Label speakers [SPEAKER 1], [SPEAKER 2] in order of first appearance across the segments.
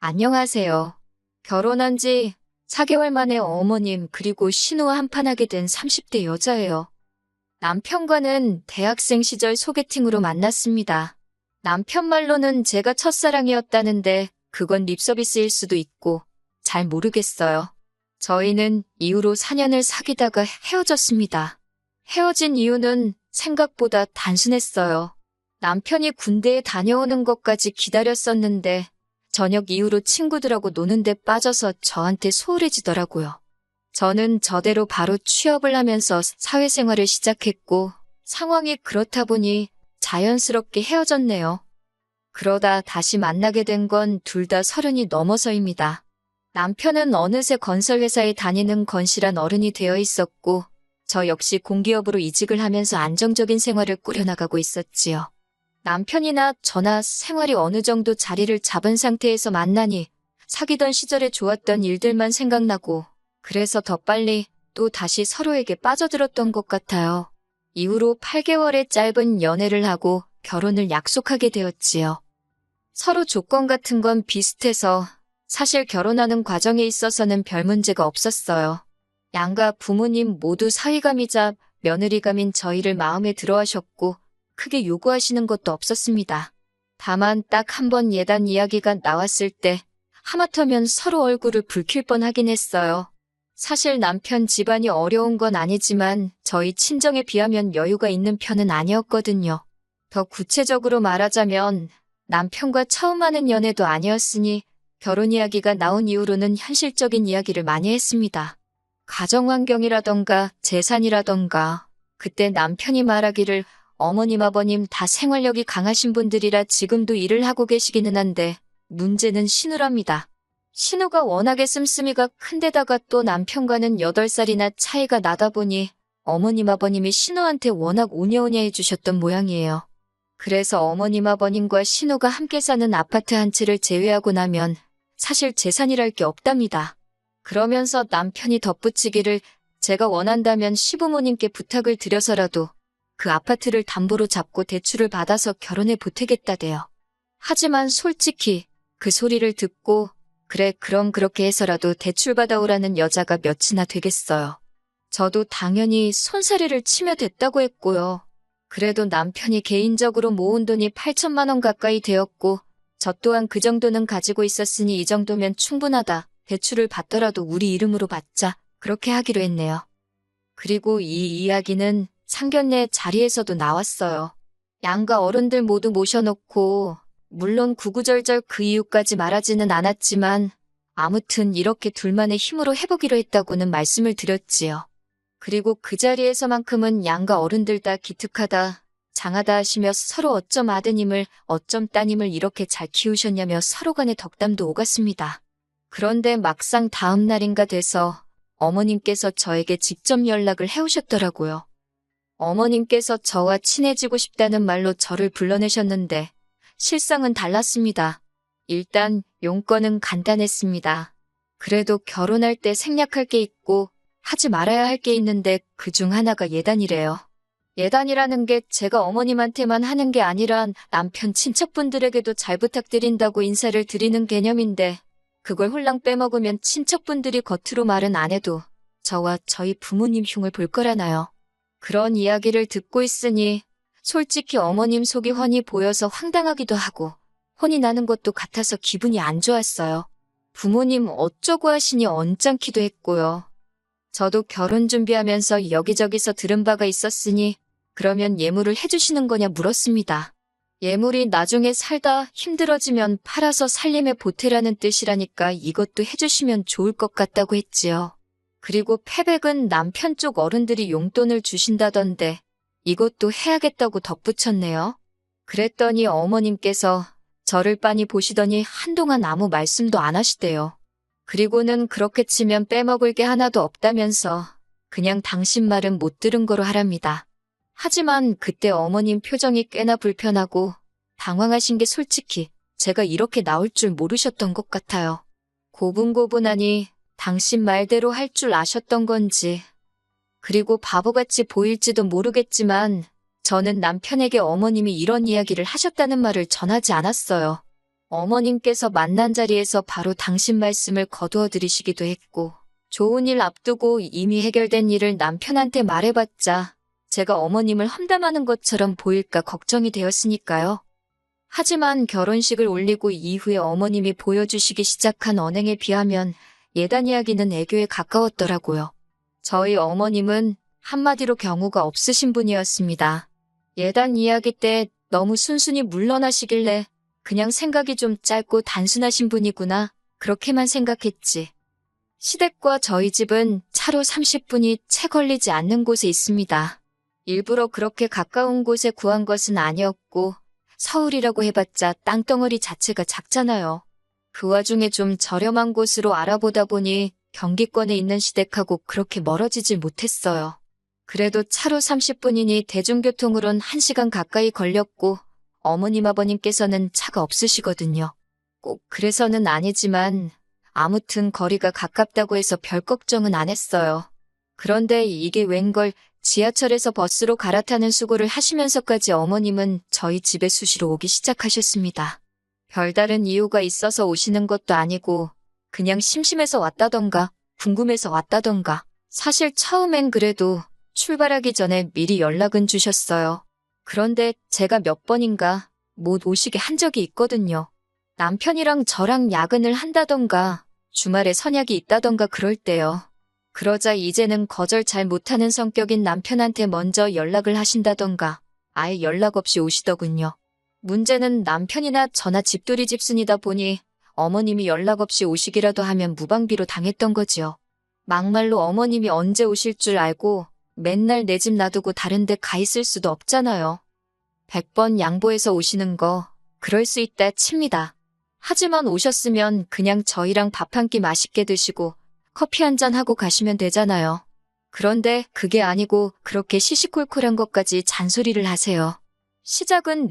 [SPEAKER 1] 안녕하세요. 결혼한 지 4개월 만에 어머님 그리고 신우와 한판하게 된 30대 여자예요. 남편과는 대학생 시절 소개팅으로 만났습니다. 남편 말로는 제가 첫사랑이었다는데 그건 립서비스일 수도 있고 잘 모르겠어요. 저희는 이후로 4년을 사귀다가 헤어졌습니다. 헤어진 이유는 생각보다 단순했어요. 남편이 군대에 다녀오는 것까지 기다렸었는데 저녁 이후로 친구들하고 노는데 빠져서 저한테 소홀해지더라고요. 저는 저대로 바로 취업을 하면서 사회생활을 시작했고 상황이 그렇다 보니 자연스럽게 헤어졌네요. 그러다 다시 만나게 된 건 둘 다 30이 넘어서입니다. 남편은 어느새 건설회사에 다니는 건실한 어른이 되어 있었고 저 역시 공기업으로 이직을 하면서 안정적인 생활을 꾸려나가고 있었지요. 남편이나 저나 생활이 어느 정도 자리를 잡은 상태에서 만나니 사귀던 시절에 좋았던 일들만 생각나고 그래서 더 빨리 또 다시 서로에게 빠져들었던 것 같아요. 이후로 8개월의 짧은 연애를 하고 결혼을 약속하게 되었지요. 서로 조건 같은 건 비슷해서 사실 결혼하는 과정에 있어서는 별 문제가 없었어요. 양가 부모님 모두 사위감이자 며느리감인 저희를 마음에 들어하셨고 크게 요구하시는 것도 없었습니다. 다만 딱 한 번 예단 이야기가 나왔을 때 하마터면 서로 얼굴을 붉힐 뻔하긴 했어요. 사실 남편 집안이 어려운 건 아니지만 저희 친정에 비하면 여유가 있는 편은 아니었거든요. 더 구체적으로 말하자면 남편과 처음 하는 연애도 아니었으니 결혼 이야기가 나온 이후로는 현실적인 이야기를 많이 했습니다. 가정환경이라던가 재산이라던가 그때 남편이 말하기를 어머님 아버님 다 생활력이 강하신 분들이라 지금도 일을 하고 계시기는 한데 문제는 신우랍니다. 신우가 워낙에 씀씀이가 큰데다가 또 남편과는 8살이나 차이가 나다 보니 어머님 아버님이 신우한테 워낙 오냐오냐 해주셨던 모양이에요. 그래서 어머님 아버님과 신우가 함께 사는 아파트 한 채를 제외하고 나면 사실 재산이랄 게 없답니다. 그러면서 남편이 덧붙이기를 제가 원한다면 시부모님께 부탁을 드려서라도 그 아파트를 담보로 잡고 대출을 받아서 결혼에 보태겠다대요. 하지만 솔직히 그 소리를 듣고 그래 그럼 그렇게 해서라도 대출 받아오라는 여자가 몇이나 되겠어요. 저도 당연히 손사래를 치며 됐다고 했고요. 그래도 남편이 개인적으로 모은 돈이 8천만 원 가까이 되었고 저 또한 그 정도는 가지고 있었으니 이 정도면 충분하다. 대출을 받더라도 우리 이름으로 받자. 그렇게 하기로 했네요. 그리고 이 이야기는 상견례 자리에서도 나왔어요. 양가 어른들 모두 모셔놓고 물론 구구절절 그 이유까지 말하지는 않았지만 아무튼 이렇게 둘만의 힘으로 해보기로 했다고는 말씀을 드렸지요. 그리고 그 자리에서만큼은 양가 어른들 다 기특하다, 장하다 하시며 서로 어쩜 아드님을 어쩜 따님을 이렇게 잘 키우셨냐며 서로 간의 덕담도 오갔습니다. 그런데 막상 다음 날인가 돼서 어머님께서 저에게 직접 연락을 해오셨더라고요. 어머님께서 저와 친해지고 싶다는 말로 저를 불러내셨는데 실상은 달랐습니다. 일단 용건은 간단했습니다. 그래도 결혼할 때 생략할 게 있고 하지 말아야 할 게 있는데 그중 하나가 예단이래요. 예단이라는 게 제가 어머님한테만 하는 게 아니라 남편 친척분들에게도 잘 부탁드린다고 인사를 드리는 개념인데 그걸 홀랑 빼먹으면 친척분들이 겉으로 말은 안 해도 저와 저희 부모님 흉을 볼 거라나요. 그런 이야기를 듣고 있으니 솔직히 어머님 속이 훤히 보여서 황당하기도 하고 혼이 나는 것도 같아서 기분이 안 좋았어요. 부모님 어쩌고 하시니 언짢기도 했고요. 저도 결혼 준비하면서 여기저기서 들은 바가 있었으니 그러면 예물을 해주시는 거냐 물었습니다. 예물이 나중에 살다 힘들어지면 팔아서 살림에 보태라는 뜻이라니까 이것도 해주시면 좋을 것 같다고 했지요. 그리고 패백은 남편 쪽 어른들이 용돈을 주신다던데 이것도 해야겠다고 덧붙였네요. 그랬더니 어머님께서 저를 빤히 보시더니 한동안 아무 말씀도 안 하시대요. 그리고는 그렇게 치면 빼먹을 게 하나도 없다면서 그냥 당신 말은 못 들은 거로 하랍니다. 하지만 그때 어머님 표정이 꽤나 불편하고 당황하신 게 솔직히 제가 이렇게 나올 줄 모르셨던 것 같아요. 고분고분하니 당신 말대로 할 줄 아셨던 건지 그리고 바보같이 보일지도 모르겠지만 저는 남편에게 어머님이 이런 이야기를 하셨다는 말을 전하지 않았어요. 어머님께서 만난 자리에서 바로 당신 말씀을 거두어 들이시기도 했고, 좋은 일 앞두고 이미 해결된 일을 남편한테 말해봤자 제가 어머님을 험담하는 것처럼 보일까 걱정이 되었으니까요. 하지만 결혼식을 올리고 이후에 어머님이 보여주시기 시작한 언행에 비하면 예단 이야기는 애교에 가까웠더라고요. 저희 어머님은 한마디로 경우가 없으신 분이었습니다. 예단 이야기 때 너무 순순히 물러나시길래 그냥 생각이 좀 짧고 단순하신 분이구나 그렇게만 생각했지. 시댁과 저희 집은 차로 30분이 채 걸리지 않는 곳에 있습니다. 일부러 그렇게 가까운 곳에 구한 것은 아니었고 서울이라고 해봤자 땅덩어리 자체가 작잖아요. 그 와중에 좀 저렴한 곳으로 알아보다 보니 경기권에 있는 시댁하고 그렇게 멀어지질 못했어요. 그래도 차로 30분이니 대중교통으론 1시간 가까이 걸렸고 어머님 아버님께서는 차가 없으시거든요. 꼭 그래서는 아니지만 아무튼 거리가 가깝다고 해서 별 걱정은 안 했어요. 그런데 이게 웬걸 지하철에서 버스로 갈아타는 수고를 하시면서까지 어머님은 저희 집에 수시로 오기 시작하셨습니다. 별다른 이유가 있어서 오시는 것도 아니고 그냥 심심해서 왔다던가 궁금해서 왔다던가 사실 처음엔 그래도 출발하기 전에 미리 연락은 주셨어요. 그런데 제가 몇 번인가 못 오시게 한 적이 있거든요. 남편이랑 저랑 야근을 한다던가 주말에 선약이 있다던가 그럴 때요. 그러자 이제는 거절 잘 못하는 성격인 남편한테 먼저 연락을 하신다던가 아예 연락 없이 오시더군요. 문제는 남편이나 저나 집돌이 집순이다 보니 어머님이 연락 없이 오시기라도 하면 무방비로 당했던 거지요. 막말로 어머님이 언제 오실 줄 알고 맨날 내 집 놔두고 다른 데 가 있을 수도 없잖아요. 100번 양보해서 오시는 거 그럴 수 있다 칩니다. 하지만 오셨으면 그냥 저희랑 밥 한 끼 맛있게 드시고 커피 한 잔 하고 가시면 되잖아요. 그런데 그게 아니고 그렇게 시시콜콜한 것까지 잔소리를 하세요. 시작은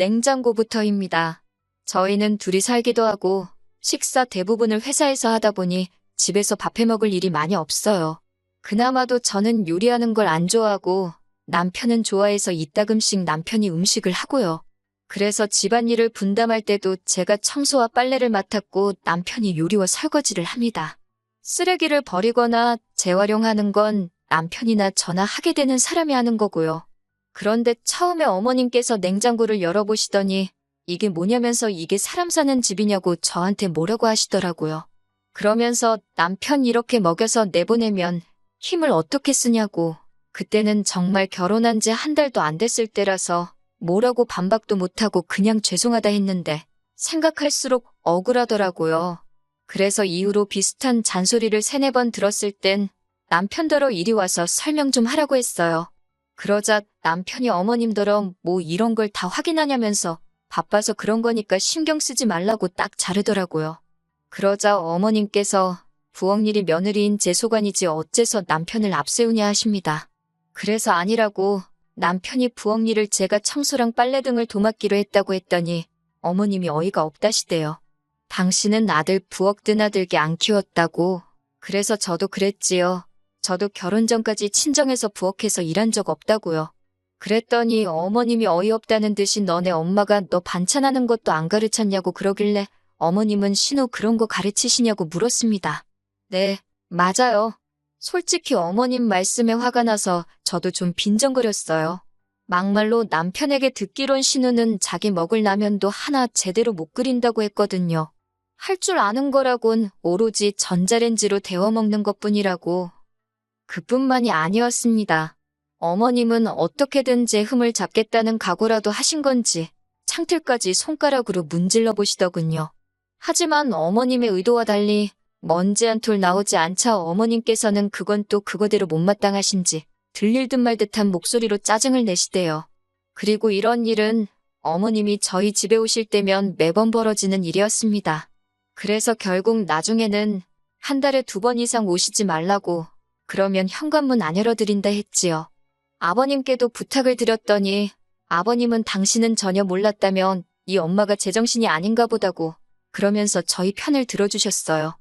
[SPEAKER 1] 냉장고부터입니다. 저희는 둘이 살기도 하고 식사 대부분을 회사에서 하다 보니 집에서 밥해 먹을 일이 많이 없어요. 그나마도 저는 요리하는 걸 안 좋아하고 남편은 좋아해서 이따금씩 남편이 음식을 하고요. 그래서 집안일을 분담할 때도 제가 청소와 빨래를 맡았고 남편이 요리와 설거지를 합니다. 쓰레기를 버리거나 재활용하는 건 남편이나 저나 하게 되는 사람이 하는 거고요. 그런데 처음에 어머님께서 냉장고를 열어보시더니 이게 뭐냐면서 이게 사람 사는 집이냐고 저한테 뭐라고 하시더라고요. 그러면서 남편 이렇게 먹여서 내보내면 힘을 어떻게 쓰냐고. 그때는 정말 결혼한 지 한 달도 안 됐을 때라서 뭐라고 반박도 못하고 그냥 죄송하다 했는데 생각할수록 억울하더라고요. 그래서 이후로 비슷한 잔소리를 3-4번 들었을 땐 남편더러 이리 와서 설명 좀 하라고 했어요. 그러자 남편이 어머님더러 뭐 이런 걸 다 확인하냐면서 바빠서 그런 거니까 신경 쓰지 말라고 딱 자르더라고요. 그러자 어머님께서 부엌일이 며느리인 제 소관이지 어째서 남편을 앞세우냐 하십니다. 그래서 아니라고 남편이 부엌일을 제가 청소랑 빨래 등을 도맡기로 했다고 했더니 어머님이 어이가 없다시대요. 당신은 아들 부엌 드나들게 안 키웠다고. 그래서 저도 그랬지요. 저도 결혼 전까지 친정에서 부엌에서 일한 적 없다고요. 그랬더니 어머님이 어이없다는 듯이 너네 엄마가 너 반찬하는 것도 안 가르쳤냐고 그러길래 어머님은 신호 그런 거 가르치시냐고 물었습니다. 네, 맞아요. 솔직히 어머님 말씀에 화가 나서 저도 좀 빈정거렸어요. 막말로 남편에게 듣기론 신우는 자기 먹을 라면도 하나 제대로 못 끓인다고 했거든요. 할 줄 아는 거라곤 오로지 전자레인지로 데워 먹는 것뿐이라고. 그뿐만이 아니었습니다. 어머님은 어떻게든 제 흠을 잡겠다는 각오라도 하신 건지 창틀까지 손가락으로 문질러 보시더군요. 하지만 어머님의 의도와 달리 먼지 한 톨 나오지 않자 어머님께서는 그건 또 그거대로 못마땅하신지 들릴 듯 말 듯한 목소리로 짜증을 내시대요. 그리고 이런 일은 어머님이 저희 집에 오실 때면 매번 벌어지는 일이었습니다. 그래서 결국 나중에는 한 달에 2번 이상 오시지 말라고, 그러면 현관문 안 열어드린다 했지요. 아버님께도 부탁을 드렸더니 아버님은 당신은 전혀 몰랐다면 이 엄마가 제정신이 아닌가 보다고 그러면서 저희 편을 들어주셨어요.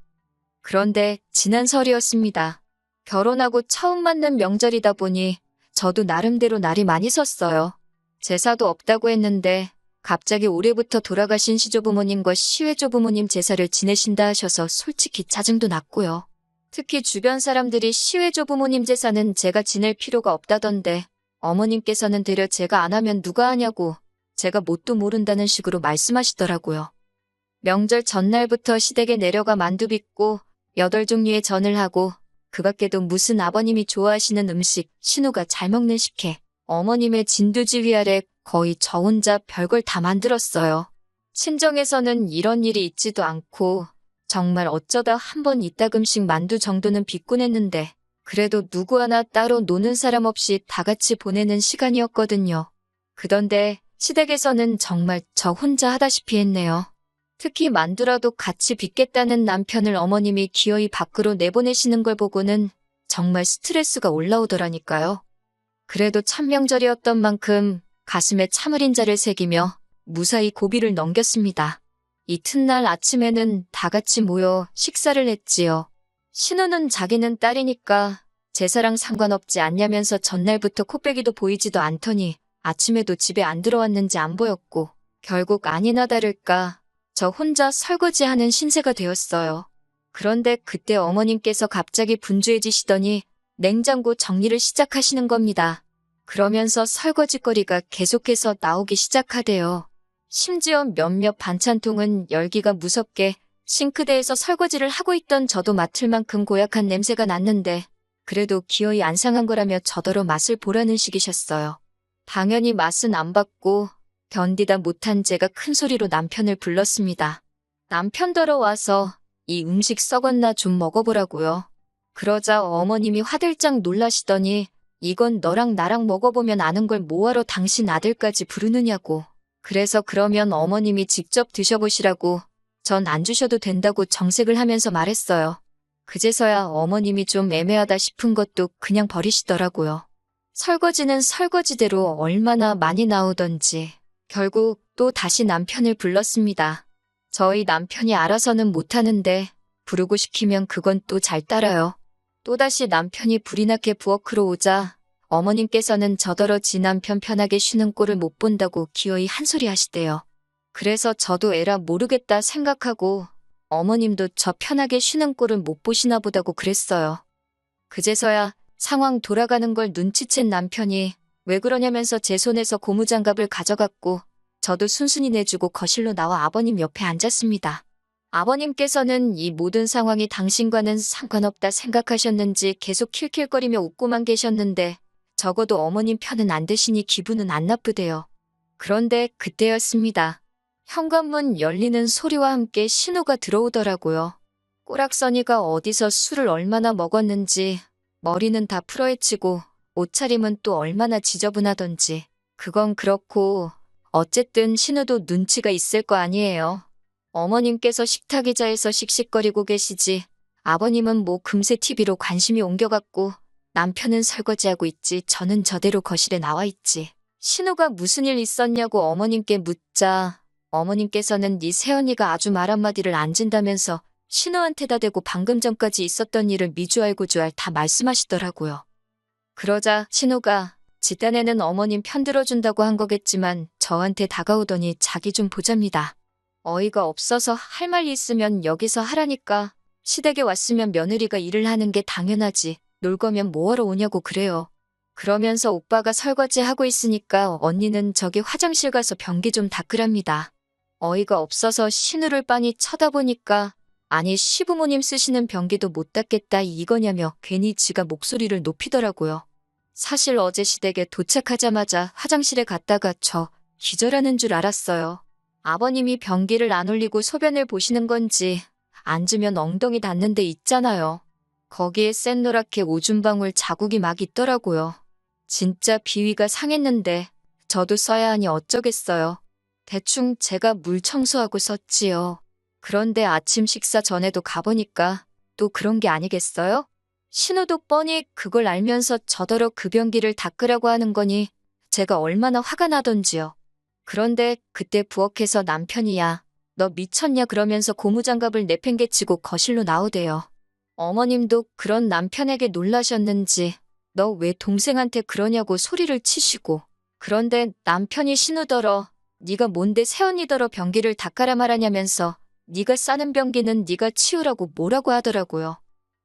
[SPEAKER 1] 그런데 지난 설이었습니다. 결혼하고 처음 맞는 명절이다 보니 저도 나름대로 날이 많이 섰어요. 제사도 없다고 했는데 갑자기 올해부터 돌아가신 시조부모님과 시외조부모님 제사를 지내신다 하셔서 솔직히 짜증도 났고요. 특히 주변 사람들이 시외조부모님 제사는 제가 지낼 필요가 없다던데 어머님께서는 되려 제가 안 하면 누가 하냐고 제가 뭣도 모른다는 식으로 말씀하시더라고요. 명절 전날부터 시댁에 내려가 만두 빚고 8종류의 전을 하고 그 밖에도 무슨 아버님이 좋아하시는 음식, 신우가 잘 먹는 식혜, 어머님의 진두지 위아래 거의 저 혼자 별걸 다 만들었어요. 친정에서는 이런 일이 있지도 않고 정말 어쩌다 한 번 이따금씩 만두 정도는 빚곤 했는데 그래도 누구 하나 따로 노는 사람 없이 다 같이 보내는 시간이었거든요. 그런데 시댁에서는 정말 저 혼자 하다시피 했네요. 특히 만두라도 같이 빚겠다는 남편을 어머님이 기어이 밖으로 내보내시는 걸 보고는 정말 스트레스가 올라오더라니까요. 그래도 천명절이었던 만큼 가슴에 참을인자를 새기며 무사히 고비를 넘겼습니다. 이튿날 아침에는 다 같이 모여 식사를 했지요. 신우는 자기는 딸이니까 제사랑 상관없지 않냐면서 전날부터 코빼기도 보이지도 않더니 아침에도 집에 안 들어왔는지 안 보였고 결국 아니나 다를까 저 혼자 설거지하는 신세가 되었어요. 그런데 그때 어머님께서 갑자기 분주해지시더니 냉장고 정리를 시작하시는 겁니다. 그러면서 설거지거리가 계속해서 나오기 시작하대요. 심지어 몇몇 반찬통은 열기가 무섭게 싱크대에서 설거지를 하고 있던 저도 맡을 만큼 고약한 냄새가 났는데 그래도 기어이 안 상한 거라며 저더러 맛을 보라는 식이셨어요. 당연히 맛은 안 봤고 견디다 못한 제가 큰 소리로 남편을 불렀습니다. 남편더러 와서 이 음식 썩었나 좀 먹어보라고요. 그러자 어머님이 화들짝 놀라시더니 이건 너랑 나랑 먹어보면 아는 걸 뭐하러 당신 아들까지 부르느냐고. 그래서 그러면 어머님이 직접 드셔보시라고 전 안 주셔도 된다고 정색을 하면서 말했어요. 그제서야 어머님이 좀 애매하다 싶은 것도 그냥 버리시더라고요. 설거지는 설거지대로 얼마나 많이 나오던지 결국 또 다시 남편을 불렀습니다. 저희 남편이 알아서는 못하는데 부르고 시키면 그건 또 잘 따라요. 또다시 남편이 불이 나게 부엌으로 오자 어머님께서는 저더러 지 남편 편하게 쉬는 꼴을 못 본다고 기어이 한 소리 하시대요. 그래서 저도 에라 모르겠다 생각하고 어머님도 저 편하게 쉬는 꼴을 못 보시나 보다고 그랬어요. 그제서야 상황 돌아가는 걸 눈치챈 남편이 왜 그러냐면서 제 손에서 고무장갑을 가져갔고 저도 순순히 내주고 거실로 나와 아버님 옆에 앉았습니다. 아버님께서는 이 모든 상황이 당신과는 상관없다 생각하셨는지 계속 킬킬거리며 웃고만 계셨는데 적어도 어머님 편은 안 드시니 기분은 안 나쁘대요. 그런데 그때였습니다. 현관문 열리는 소리와 함께 신호가 들어오더라고요. 꼬락서니가 어디서 술을 얼마나 먹었는지 머리는 다 풀어헤치고 옷차림은 또 얼마나 지저분하던지 그건 그렇고 어쨌든 신우도 눈치가 있을 거 아니에요. 어머님께서 식탁 의자에서 씩씩거리고 계시지 아버님은 뭐 금세 TV로 관심이 옮겨갔고 남편은 설거지하고 있지 저는 저대로 거실에 나와 있지. 신우가 무슨 일 있었냐고 어머님께 묻자 어머님께서는 네 새언니가 아주 말 한마디를 안 진다면서 신우한테다 대고 방금 전까지 있었던 일을 미주알고주알 다 말씀하시더라고요. 그러자 신우가 지 딴에는 어머님 편 들어준다고 한 거겠지만 저한테 다가오더니 자기 좀 보잡니다. 어이가 없어서 할 말 있으면 여기서 하라니까 시댁에 왔으면 며느리가 일을 하는 게 당연하지 놀 거면 뭐하러 오냐고 그래요. 그러면서 오빠가 설거지하고 있으니까 언니는 저기 화장실 가서 변기 좀 닦으랍니다. 어이가 없어서 신우를 빤히 쳐다보니까 아니 시부모님 쓰시는 변기도 못 닦겠다 이거냐며 괜히 지가 목소리를 높이더라고요. 사실 어제 시댁에 도착하자마자 화장실에 갔다가 저 기절하는 줄 알았어요. 아버님이 변기를 안 올리고 소변을 보시는 건지 앉으면 엉덩이 닿는 데 있잖아요. 거기에 샛노랗게 오줌방울 자국이 막 있더라고요. 진짜 비위가 상했는데 저도 써야 하니 어쩌겠어요. 대충 제가 물 청소하고 썼지요. 그런데 아침 식사 전에도 가보니까 또 그런 게 아니겠어요? 신우도 뻔히 그걸 알면서 저더러 그 변기를 닦으라고 하는 거니 제가 얼마나 화가 나던지요. 그런데 그때 부엌에서 남편이 야, 너 미쳤냐 그러면서 고무장갑을 내팽개치고 거실로 나오대요. 어머님도 그런 남편에게 놀라셨는지 너 왜 동생한테 그러냐고 소리를 치시고 그런데 남편이 신우더러 네가 뭔데 새언니더러 변기를 닦아라 말하냐면서 네가 싸는 변기는 네가 치우라고 뭐라고 하더라고요.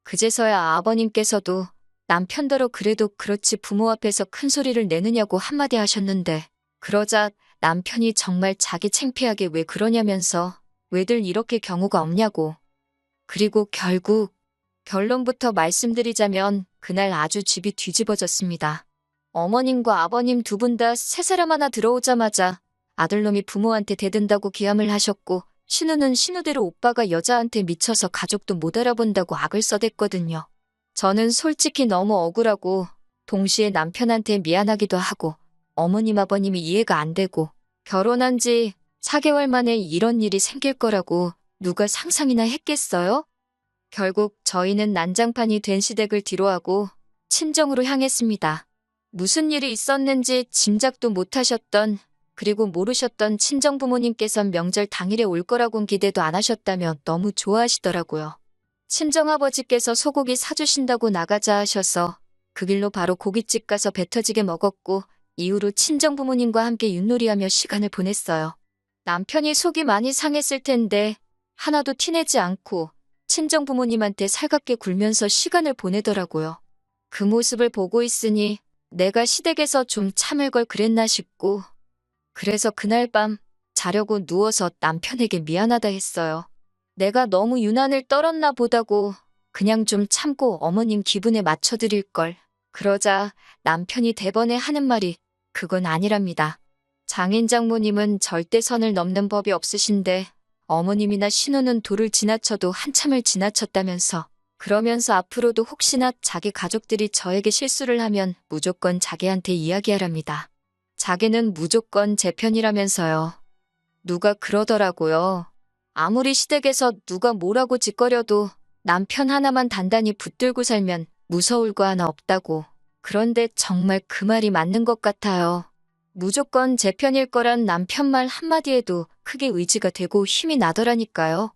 [SPEAKER 1] 그제서야 아버님께서도 남편더러 그래도 그렇지 부모 앞에서 큰 소리를 내느냐고 한마디 하셨는데 그러자 남편이 정말 자기 창피하게 왜 그러냐면서 왜들 이렇게 경우가 없냐고. 그리고 결국 결론부터 말씀드리자면 그날 아주 집이 뒤집어졌습니다. 어머님과 아버님 두 분 다 세 사람 하나 들어오자마자 아들놈이 부모한테 대든다고 기함을 하셨고 신우는 신우대로 오빠가 여자한테 미쳐서 가족도 못 알아본다고 악을 써댔거든요. 저는 솔직히 너무 억울하고 동시에 남편한테 미안하기도 하고 어머님 아버님이 이해가 안 되고 결혼한 지 4개월 만에 이런 일이 생길 거라고 누가 상상이나 했겠어요? 결국 저희는 난장판이 된 시댁을 뒤로하고 친정으로 향했습니다. 무슨 일이 있었는지 짐작도 못하셨던 그리고 모르셨던 친정 부모님께선 명절 당일에 올 거라곤 기대도 안 하셨다며 너무 좋아하시더라고요. 친정아버지께서 소고기 사주신다고 나가자 하셔서 그 길로 바로 고깃집 가서 배 터지게 먹었고 이후로 친정 부모님과 함께 윷놀이하며 시간을 보냈어요. 남편이 속이 많이 상했을 텐데 하나도 티내지 않고 친정 부모님한테 살갑게 굴면서 시간을 보내더라고요. 그 모습을 보고 있으니 내가 시댁에서 좀 참을 걸 그랬나 싶고 그래서 그날 밤 자려고 누워서 남편에게 미안하다 했어요. 내가 너무 유난을 떨었나 보다고 그냥 좀 참고 어머님 기분에 맞춰드릴 걸. 그러자 남편이 대번에 하는 말이 그건 아니랍니다. 장인 장모님은 절대 선을 넘는 법이 없으신데 어머님이나 신우는 도를 지나쳐도 한참을 지나쳤다면서 그러면서 앞으로도 혹시나 자기 가족들이 저에게 실수를 하면 무조건 자기한테 이야기하랍니다. 자기는 무조건 제 편이라면서요. 누가 그러더라고요. 아무리 시댁에서 누가 뭐라고 짓거려도 남편 하나만 단단히 붙들고 살면 무서울 거 하나 없다고. 그런데 정말 그 말이 맞는 것 같아요. 무조건 제 편일 거란 남편 말 한마디에도 크게 의지가 되고 힘이 나더라니까요.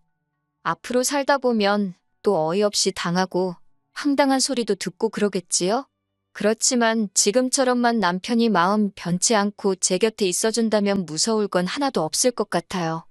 [SPEAKER 1] 앞으로 살다 보면 또 어이없이 당하고 황당한 소리도 듣고 그러겠지요? 그렇지만 지금처럼만 남편이 마음 변치 않고 제 곁에 있어준다면 무서울 건 하나도 없을 것 같아요.